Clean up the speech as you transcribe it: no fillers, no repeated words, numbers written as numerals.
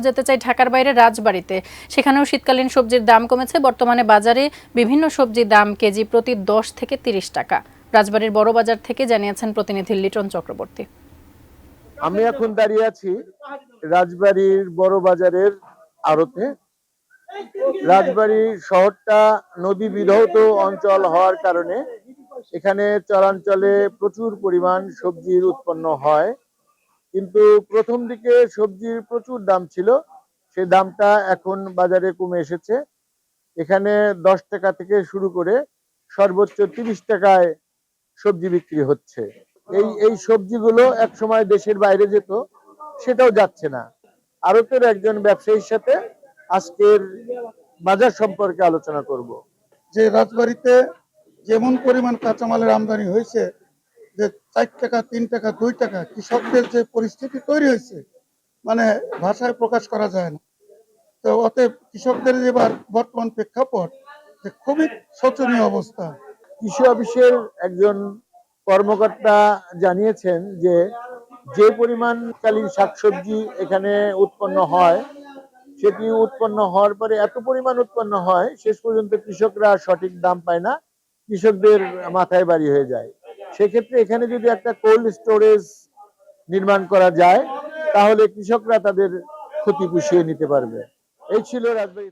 যেতে চাই ঢাকার বাইরে রাজবাড়ীতে, সেখানেও শীতকালীন সবজির দাম কমেছে। বর্তমানে বাজারে বিভিন্ন সবজির দাম কেজি প্রতি 10 থেকে 30 টাকা। রাজবাড়ীর বড় বাজার থেকে জানিয়েছেন প্রতিনিধি লিটন চক্রবর্তী। আমি এখন দাঁড়িয়ে আছি রাজবাড়ীর বড় বাজারের আড়তে। রাজবাড়ী শহরটা নদী বিধৌত অঞ্চল হওয়ার কারণে এখানে চরাঞ্চলে প্রচুর পরিমাণ সবজির উৎপন্ন হয়, কিন্তু প্রথম দিকে সবজির প্রচুর দাম ছিল, সেই দামটা এখন বাজারে কমে এসেছে। এখানে 10 টাকা থেকে শুরু করে সর্বোচ্চ 30 টাকায় সবজি বিক্রি হচ্ছে। এই সবজিগুলো এক সময় দেশের বাইরে যেত, সেটাও যাচ্ছে না। আড়তের একজন ব্যবসায়ীর সাথে আজকের বাজার সম্পর্কে আলোচনা করব। যে রাজবাড়ীতে যেমন পরিমাণ কাঁচামালের আমদানি হয়েছে, যে 4 টাকা 3 টাকা 2 টাকা কৃষকদের যে পরিস্থিতি তৈরি হয়েছে, মানে ভাষায় প্রকাশ করা যায় না। তো অতএব কৃষকদের এবার বর্তমান প্রেক্ষাপট যে খুবই শোচনীয় অবস্থা। কৃষি অফিসের একজন কর্মকর্তা জানিয়েছেন যে যে পরিমাণকালীন শাকসবজি এখানে উৎপন্ন হয়, সেটি উৎপন্ন হওয়ার পরে এত পরিমাণ উৎপন্ন হয়, শেষ পর্যন্ত কৃষকরা সঠিক দাম পায় না, কৃষকদের মাথায় বাড়ি হয়ে যায়। সেক্ষেত্রে এখানে যদি একটা কোল্ড স্টোরেজ নির্মাণ করা যায়, তাহলে কৃষকরা তাদের ক্ষতি পুষিয়ে নিতে পারবে। এই ছিল রাজবাড়ী।